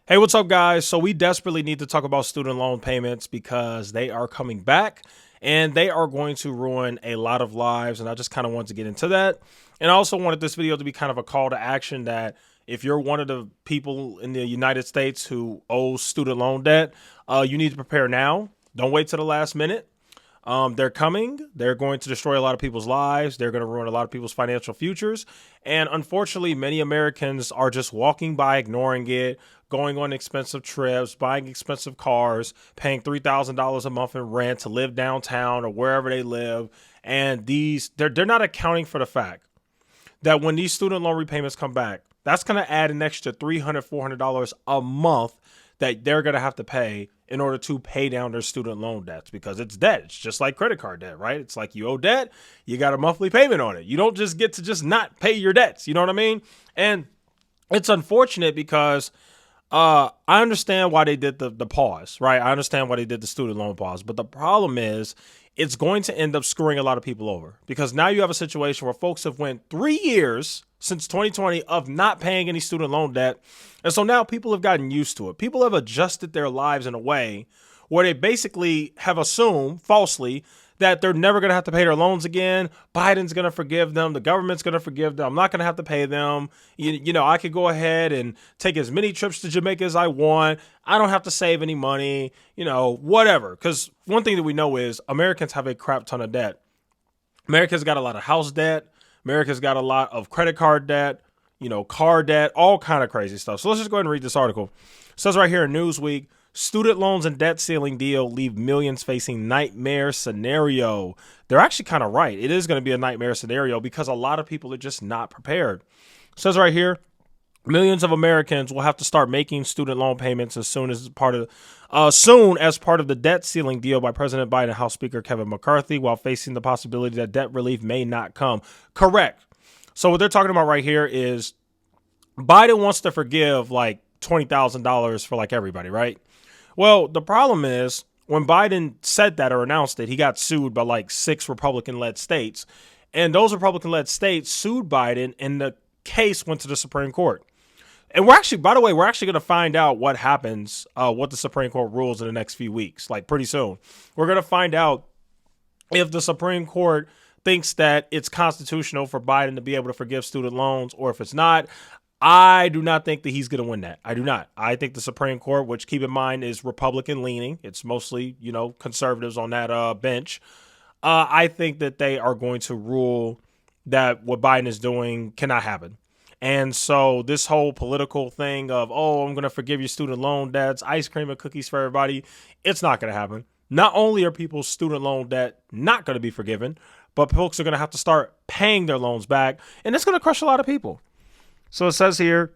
Hey, what's up, guys? So, we desperately need to talk about student loan payments because they are coming back and they are going to ruin a lot of lives. And I just kind of wanted to get into that. And I also wanted this video to be kind of a call to action that if you're one of the people in the United States who owes student loan debt, you need to prepare now. Don't wait till the last minute. They're coming. They're going to destroy a lot of people's lives. They're going to ruin a lot of people's financial futures. And unfortunately, many Americans are just walking by, ignoring it, going on expensive trips, buying expensive cars, paying $3,000 a month in rent to live downtown or wherever they live. And they're not accounting for the fact that when these student loan repayments come back, that's going to add an extra $300, $400 a month that they're going to have to pay in order to pay down their student loan debts because it's debt. It's just like credit card debt, right? It's like you owe debt, you got a monthly payment on it. You don't just get to just not pay your debts. You know what I mean? And it's unfortunate because I understand why they did the pause, right? I understand why they did the student loan pause. But the problem is it's going to end up screwing a lot of people over because now you have a situation where folks have went 3 years since 2020 of not paying any student loan debt. And so now people have gotten used to it. People have adjusted their lives in a way where they basically have assumed falsely that they're never going to have to pay their loans again. Biden's going to forgive them. The government's going to forgive them. I'm not going to have to pay them. I could go ahead and take as many trips to Jamaica as I want. I don't have to save any money, whatever. Because one thing that we know is Americans have a crap ton of debt. America's got a lot of house debt. America's got a lot of credit card debt, car debt, all kind of crazy stuff. So let's just go ahead and read this article. It says right here in Newsweek, student loans and debt ceiling deal leave millions facing nightmare scenario. They're actually kind of right. It is going to be a nightmare scenario because a lot of people are just not prepared. It says right here, millions of Americans will have to start making student loan payments as soon as part of the debt ceiling deal by President Biden and House Speaker Kevin McCarthy, while facing the possibility that debt relief may not come. Correct. So what they're talking about right here is Biden wants to forgive like $20,000 for like everybody, right? Well, the problem is when Biden said that or announced it, he got sued by like 6 Republican-led states. And those Republican-led states sued Biden and the case went to the Supreme Court. And we're actually going to find out what happens, what the Supreme Court rules in the next few weeks, like pretty soon. We're going to find out if the Supreme Court thinks that it's constitutional for Biden to be able to forgive student loans or if it's not. I do not think that he's going to win that. I do not. I think the Supreme Court, which keep in mind is Republican leaning, it's mostly, conservatives on that bench. I think that they are going to rule that what Biden is doing cannot happen. And so this whole political thing of, I'm going to forgive your student loan debts, ice cream and cookies for everybody, it's not going to happen. Not only are people's student loan debt not going to be forgiven, but folks are going to have to start paying their loans back. And it's going to crush a lot of people. So it says here,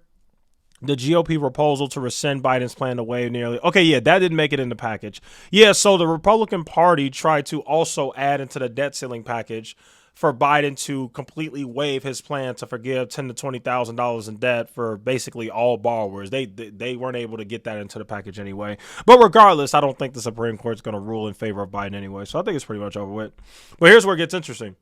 the GOP proposal to rescind Biden's plan to waive nearly. Okay, yeah, that didn't make it in the package. Yeah, so the Republican Party tried to also add into the debt ceiling package for Biden to completely waive his plan to forgive $10,000 to $20,000 in debt for basically all borrowers. They weren't able to get that into the package anyway. But regardless, I don't think the Supreme Court's going to rule in favor of Biden anyway. So I think it's pretty much over with. But here's where it gets interesting.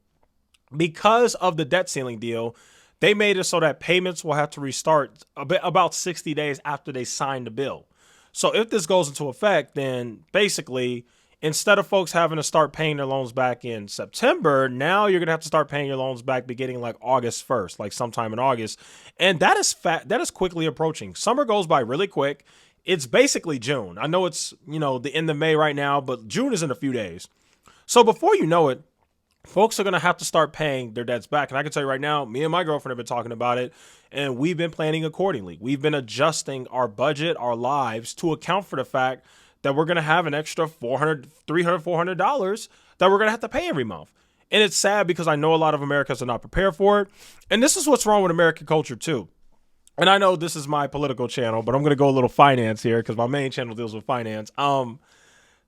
Because of the debt ceiling deal, they made it so that payments will have to restart about 60 days after they sign the bill. So if this goes into effect, then basically, instead of folks having to start paying their loans back in September, now you're going to have to start paying your loans back beginning like August 1st, like sometime in August. And that is quickly approaching. Summer goes by really quick. It's basically June. I know it's, the end of May right now, but June is in a few days. So before you know it, folks are going to have to start paying their debts back. And I can tell you right now, me and my girlfriend have been talking about it, and we've been planning accordingly. We've been adjusting our budget, our lives to account for the fact that we're going to have an extra $300, $400 that we're going to have to pay every month. And it's sad because I know a lot of Americans are not prepared for it. And this is what's wrong with American culture, too. And I know this is my political channel, but I'm going to go a little finance here because my main channel deals with finance.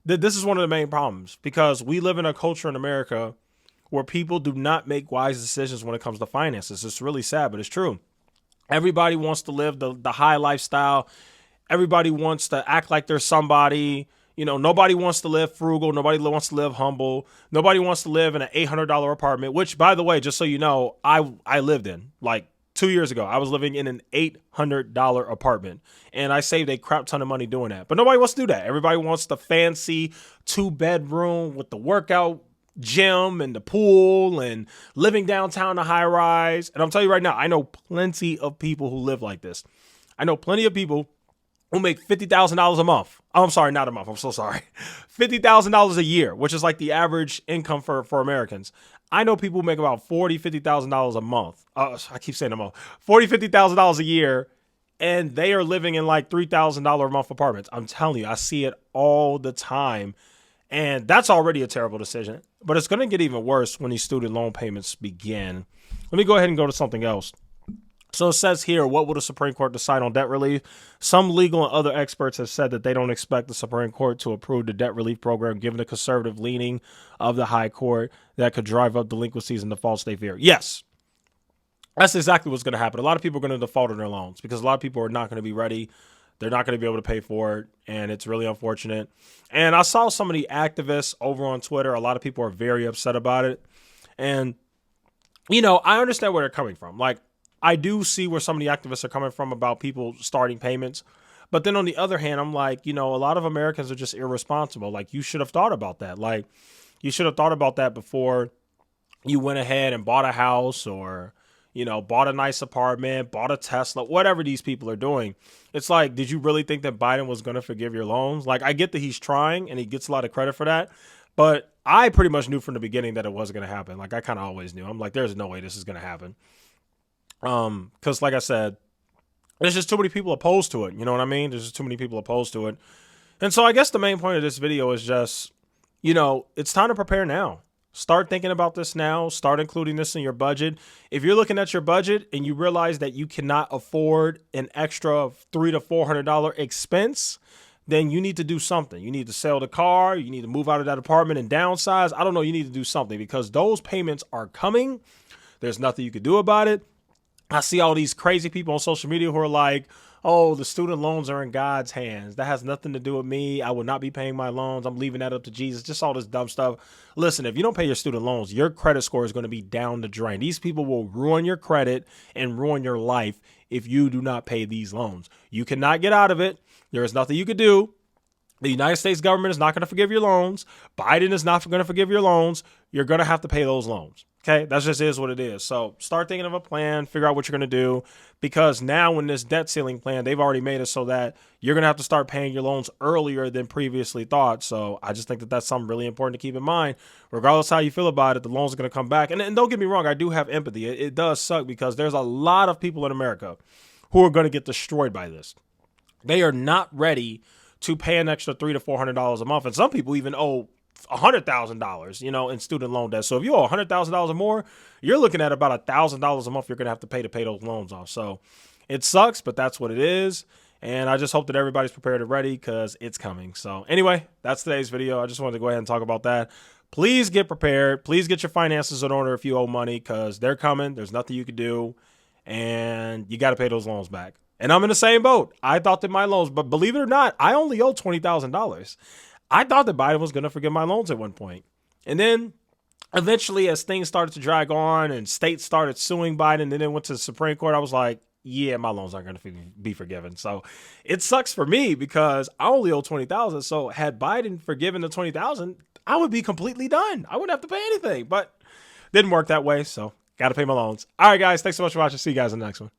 This is one of the main problems because we live in a culture in America where people do not make wise decisions when it comes to finances. It's really sad, but it's true. Everybody wants to live the high lifestyle. Everybody wants to act like they're somebody. Nobody wants to live frugal. Nobody wants to live humble. Nobody wants to live in an $800 apartment, which, by the way, just so you know, I lived in like 2 years ago, I was living in an $800 apartment, and I saved a crap ton of money doing that. But nobody wants to do that. Everybody wants the fancy 2-bedroom with the workout gym and the pool and living downtown, a high rise. And I'm telling you right now, I know plenty of people who live like this. I know plenty of people who make $50,000 a month. Oh, I'm sorry, not a month. I'm so sorry. $50,000 a year, which is like the average income for Americans. I know people who make about $50,000 a month. I keep saying a month. $50,000 a year, and they are living in like $3,000 a month apartments. I'm telling you, I see it all the time. And that's already a terrible decision. But it's going to get even worse when these student loan payments begin. Let me go ahead and go to something else. So it says here, what will the Supreme Court decide on debt relief? Some legal and other experts have said that they don't expect the Supreme Court to approve the debt relief program, given the conservative leaning of the high court that could drive up delinquencies and defaults they fear. Yes, that's exactly what's going to happen. A lot of people are going to default on their loans because a lot of people are not going to be ready. They're not going to be able to pay for it, and it's really unfortunate. And I saw some of the activists over on Twitter. A lot of people are very upset about it. And, you know, I understand where they're coming from. Like, I do see where some of the activists are coming from about people starting payments. But then on the other hand, I'm like, you know, a lot of Americans are just irresponsible. Like, you should have thought about that. Like, you should have thought about that before you went ahead and bought a house or, you know, bought a nice apartment, bought a Tesla, whatever these people are doing. It's like, did you really think that Biden was going to forgive your loans? Like, I get that he's trying and he gets a lot of credit for that. But I pretty much knew from the beginning that it wasn't going to happen. Like, I kind of always knew. I'm like, there's no way this is going to happen. Because like I said, there's just too many people opposed to it. You know what I mean? There's just too many people opposed to it. And so I guess the main point of this video is just, you know, it's time to prepare now. Start thinking about this now. Start including this in your budget. If you're looking at your budget and you realize that you cannot afford an extra $300 to $400 expense, then you need to do something. You need to sell the car. You need to move out of that apartment and downsize. I don't know. You need to do something because those payments are coming. There's nothing you can do about it. I see all these crazy people on social media who are like, oh, the student loans are in God's hands. That has nothing to do with me. I will not be paying my loans. I'm leaving that up to Jesus. Just all this dumb stuff. Listen, if you don't pay your student loans, your credit score is going to be down the drain. These people will ruin your credit and ruin your life if you do not pay these loans. You cannot get out of it. There is nothing you could do. The United States government is not going to forgive your loans. Biden is not going to forgive your loans. You're going to have to pay those loans. Okay, that just is what it is. So start thinking of a plan, figure out what you're going to do, because now in this debt ceiling plan, they've already made it so that you're going to have to start paying your loans earlier than previously thought. So I just think that that's something really important to keep in mind. Regardless how you feel about it, the loans are going to come back. And don't get me wrong, I do have empathy. It does suck because there's a lot of people in America who are going to get destroyed by this. They are not ready to pay an extra $300 to $400 a month. And some people even owe $100,000, you know, in student loan debt. So if you owe $100,000 or more, you're looking at about $1,000 a month you're going to have to pay those loans off. So it sucks, but that's what it is. And I just hope that everybody's prepared and ready because it's coming. So anyway, that's today's video. I just wanted to go ahead and talk about that. Please get prepared. Please get your finances in order if you owe money because they're coming. There's nothing you can do. And you got to pay those loans back. And I'm in the same boat. I thought that my loans, but believe it or not, I only owe $20,000. I thought that Biden was going to forgive my loans at one point. And then eventually, as things started to drag on and states started suing Biden, and then it went to the Supreme Court, I was like, yeah, my loans aren't going to be forgiven. So it sucks for me because I only owe $20,000. So had Biden forgiven the $20,000, I would be completely done. I wouldn't have to pay anything, but didn't work that way. So got to pay my loans. All right, guys, thanks so much for watching. See you guys in the next one.